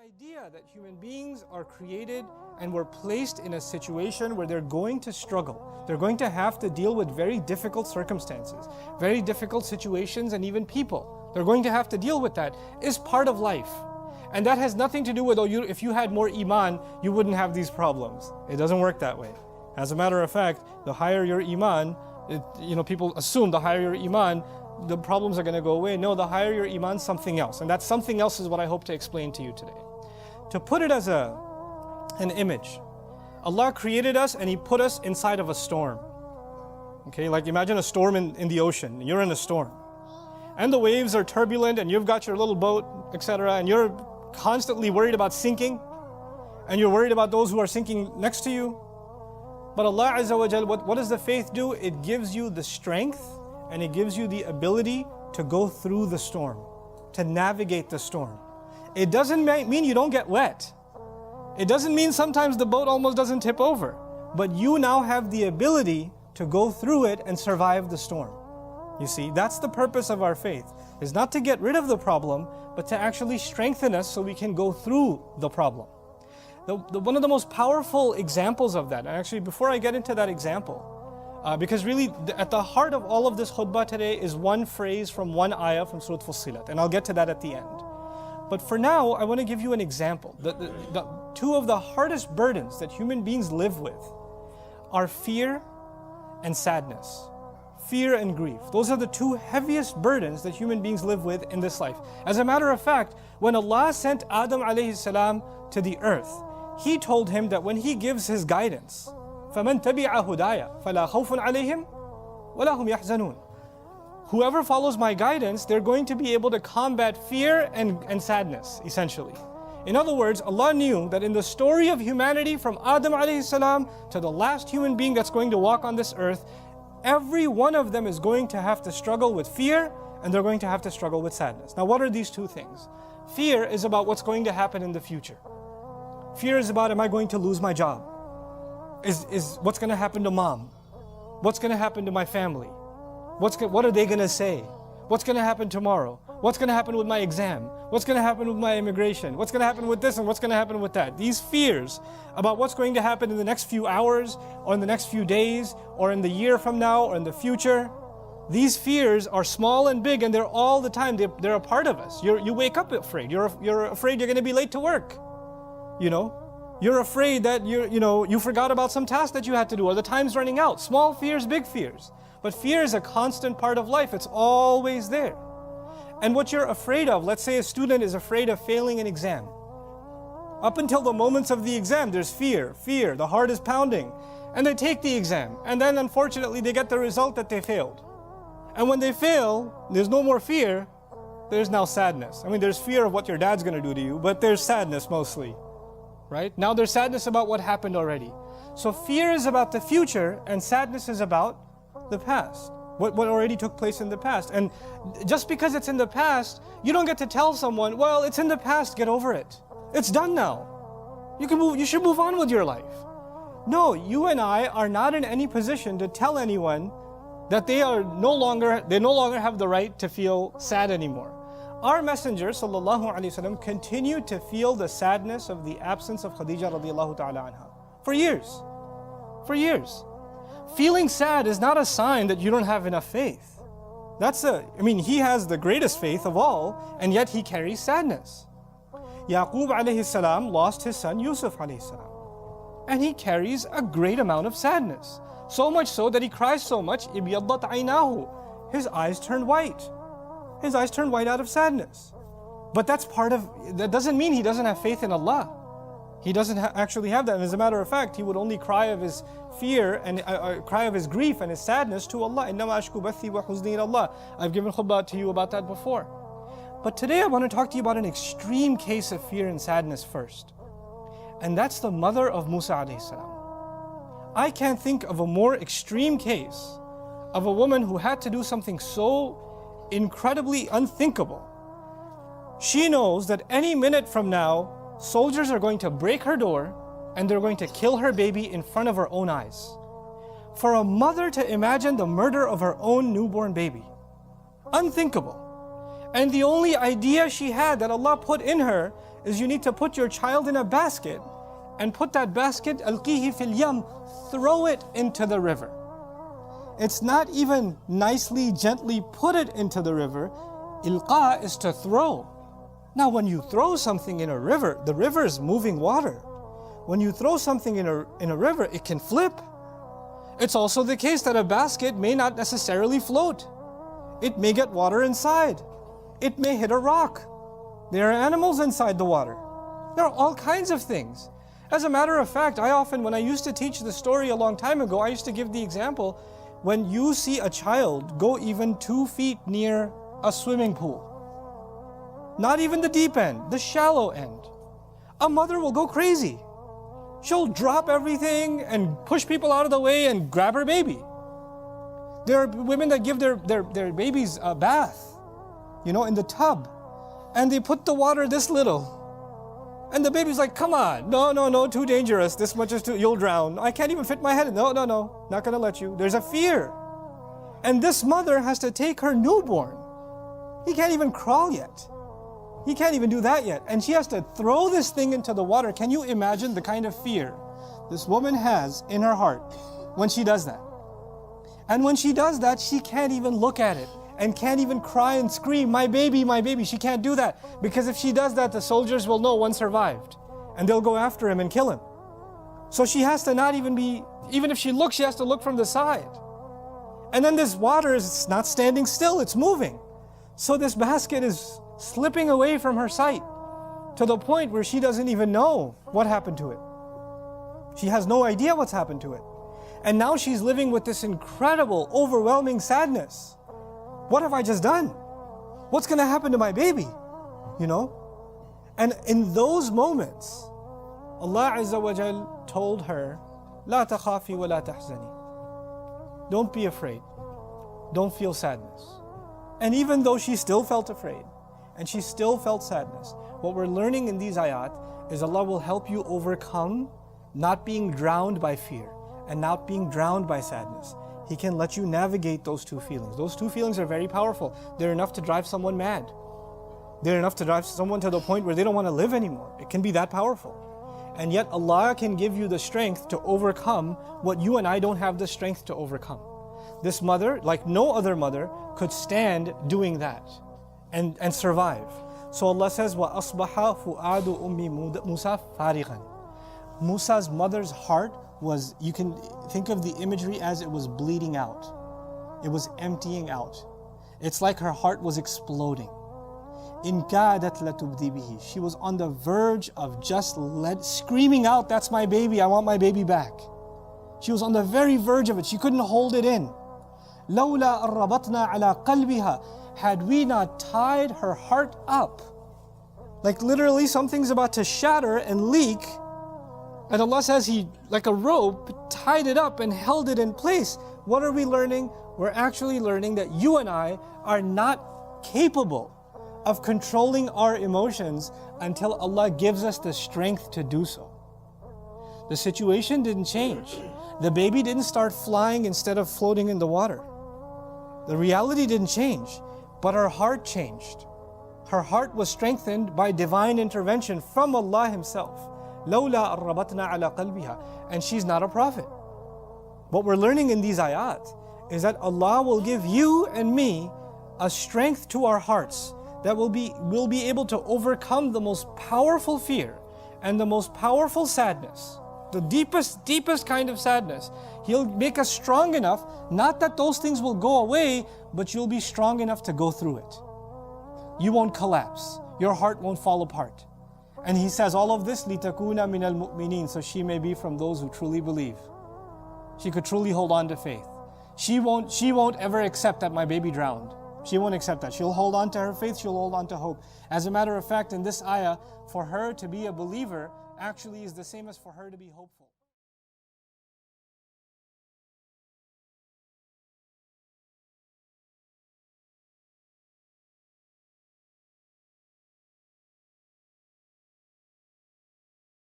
idea that human beings are created and were placed in a situation where they're going to struggle. They're going to have to deal with very difficult circumstances, very difficult situations, and even people. They're going to have to deal with that is part of life. And that has nothing to do with, if you had more iman, you wouldn't have these problems. It doesn't work that way. As a matter of fact, the higher your iman, people assume the higher your iman, the problems are going to go away. No, the higher your iman, something else. And that something else is what I hope to explain to you today. To put it as an image, Allah created us and He put us inside of a storm. Okay, like imagine a storm in the ocean. You're in a storm. And the waves are turbulent and you've got your little boat, etc. And you're constantly worried about sinking. And you're worried about those who are sinking next to you. But Allah Azza wa Jal, what does the faith do? It gives you the strength and it gives you the ability to go through the storm, to navigate the storm. It doesn't mean you don't get wet. It doesn't mean sometimes the boat almost doesn't tip over. But you now have the ability to go through it and survive the storm. You see, that's the purpose of our faith, is not to get rid of the problem, but to actually strengthen us so we can go through the problem. One of the most powerful examples of that, and actually before I get into that example, because really at the heart of all of this khutbah today is one phrase from one ayah from Surah Fussilat, and I'll get to that at the end. But for now, I want to give you an example. The two of the hardest burdens that human beings live with are fear and sadness. Fear and grief. Those are the two heaviest burdens that human beings live with in this life. As a matter of fact, when Allah sent Adam alayhi salam to the earth, He told him that when He gives His guidance, فَمَنْ تَبِعَ هُدَايَ فَلَا خَوْفٌ عَلَيْهِمْ وَلَا هُمْ يَحْزَنُونَ. Whoever follows my guidance, they're going to be able to combat fear and sadness, essentially. In other words, Allah knew that in the story of humanity from Adam alayhi salam to the last human being that's going to walk on this earth, every one of them is going to have to struggle with fear and they're going to have to struggle with sadness. Now what are these two things? Fear is about what's going to happen in the future. Fear is about, am I going to lose my job? Is what's going to happen to mom? What's going to happen to my family? What are they going to say? What's going to happen tomorrow? What's going to happen with my exam? What's going to happen with my immigration? What's going to happen with this and what's going to happen with that? These fears about what's going to happen in the next few hours or in the next few days or in the year from now or in the future, these fears are small and big and they're all the time. They're a part of us. You wake up afraid. You're afraid you're going to be late to work. You're afraid that you forgot about some task that you had to do or the time's running out. Small fears, big fears. But fear is a constant part of life. It's always there. And what you're afraid of, let's say a student is afraid of failing an exam. Up until the moments of the exam, there's fear, the heart is pounding. And they take the exam. And then unfortunately they get the result that they failed. And when they fail, there's no more fear, there's now sadness. I mean, there's fear of what your dad's going to do to you, but there's sadness mostly. Right? Now there's sadness about what happened already. So fear is about the future and sadness is about the past. What already took place in the past. And just because it's in the past, you don't get to tell someone, well, it's in the past, get over it. It's done now. You should move on with your life. No, you and I are not in any position to tell anyone that they no longer have the right to feel sad anymore. Our Messenger sallallahu alaihi wasallam continued to feel the sadness of the absence of Khadija radiallahu ta'ala anha for years. For years. Feeling sad is not a sign that you don't have enough faith. He has the greatest faith of all, and yet he carries sadness. Yaqub alayhi salam lost his son Yusuf alayhi salam. And he carries a great amount of sadness. So much so that he cries so much, ibiyaddat aynahu. His eyes turned white. His eyes turned white out of sadness. But that doesn't mean he doesn't have faith in Allah. He doesn't actually have that. And as a matter of fact, he would only cry of his fear and cry of his grief and his sadness to Allah. إِنَّمَا أَشْكُو بَثِّي وَحُزْنِي إِلَى اللَّهِ. I've given khutbah to you about that before. But today I want to talk to you about an extreme case of fear and sadness first. And that's the mother of Musa alayhi salam. I can't think of a more extreme case of a woman who had to do something so incredibly unthinkable. She knows that any minute from now, soldiers are going to break her door and they're going to kill her baby in front of her own eyes. For a mother to imagine the murder of her own newborn baby, unthinkable. And the only idea she had that Allah put in her is you need to put your child in a basket and put that basket, alqihi fil yam, throw it into the river. It's not even nicely, gently put it into the river. Ilqa is to throw. Now when you throw something in a river, the river is moving water. When you throw something in a river, it can flip. It's also the case that a basket may not necessarily float. It may get water inside. It may hit a rock. There are animals inside the water. There are all kinds of things. As a matter of fact, when I used to teach the story a long time ago, I used to give the example, when you see a child go even 2 feet near a swimming pool, not even the deep end, the shallow end, a mother will go crazy. She'll drop everything and push people out of the way and grab her baby. There are women that give their babies a bath, in the tub, and they put the water this little. And the baby's like, come on, no, too dangerous, this much is you'll drown. I can't even fit my head in, no, not gonna let you. There's a fear. And this mother has to take her newborn. He can't even crawl yet. He can't even do that yet. And she has to throw this thing into the water. Can you imagine the kind of fear this woman has in her heart when she does that? And when she does that, she can't even look at it and can't even cry and scream, my baby, my baby. She can't do that, because if she does that, the soldiers will know one survived and they'll go after him and kill him. So she has to not even if she looks, she has to look from the side. And then this water is not standing still, it's moving. So this basket is slipping away from her sight to the point where she doesn't even know what happened to it. She has no idea what's happened to it. And now she's living with this incredible, overwhelming sadness. What have I just done? What's going to happen to my baby? And in those moments, Allah Azza wa Jal told her, لا تخافي ولا تحزني. Don't be afraid. Don't feel sadness. And even though she still felt afraid, and she still felt sadness, what we're learning in these ayat is Allah will help you overcome not being drowned by fear and not being drowned by sadness. He can let you navigate those two feelings. Those two feelings are very powerful. They're enough to drive someone mad. They're enough to drive someone to the point where they don't want to live anymore. It can be that powerful. And yet Allah can give you the strength to overcome what you and I don't have the strength to overcome. This mother, like no other mother, could stand doing that and survive. So Allah says, وَأَصْبَحَ فُؤَادُ أُمِّ مُوسَى فَارِغًا. Musa's mother's heart was, you can think of the imagery as it was bleeding out. It was emptying out. It's like her heart was exploding. إِن كَادَتْ لَتُبْدِي بِهِ. She was on the verge of just screaming out, that's my baby, I want my baby back. She was on the very verge of it. She couldn't hold it in. لَوْلَا أَرَّبَطْنَا عَلَىٰ قَلْبِهَا. Had we not tied her heart up, like literally something's about to shatter and leak, and Allah says He, like a rope, tied it up and held it in place. What are we learning? We're actually learning that you and I are not capable of controlling our emotions until Allah gives us the strength to do so. The situation didn't change. The baby didn't start flying instead of floating in the water. The reality didn't change, but her heart changed. Her heart was strengthened by divine intervention from Allah Himself. لَوْلَا أَرَّبَطْنَا عَلَىٰ قَلْبِهَا. And she's not a prophet. What we're learning in these ayat is that Allah will give you and me a strength to our hearts that we'll be able to overcome the most powerful fear and the most powerful sadness, the deepest kind of sadness. He'll make us strong enough, not that those things will go away, but you'll be strong enough to go through it. You won't collapse. Your heart won't fall apart. And He says all of this, لِتَكُونَ مِنَ الْمُؤْمِنِينَ, so she may be from those who truly believe. She could truly hold on to faith. She won't ever accept that my baby drowned. She won't accept that. She'll hold on to her faith, she'll hold on to hope. As a matter of fact, in this ayah, for her to be a believer actually is the same as for her to be hopeful.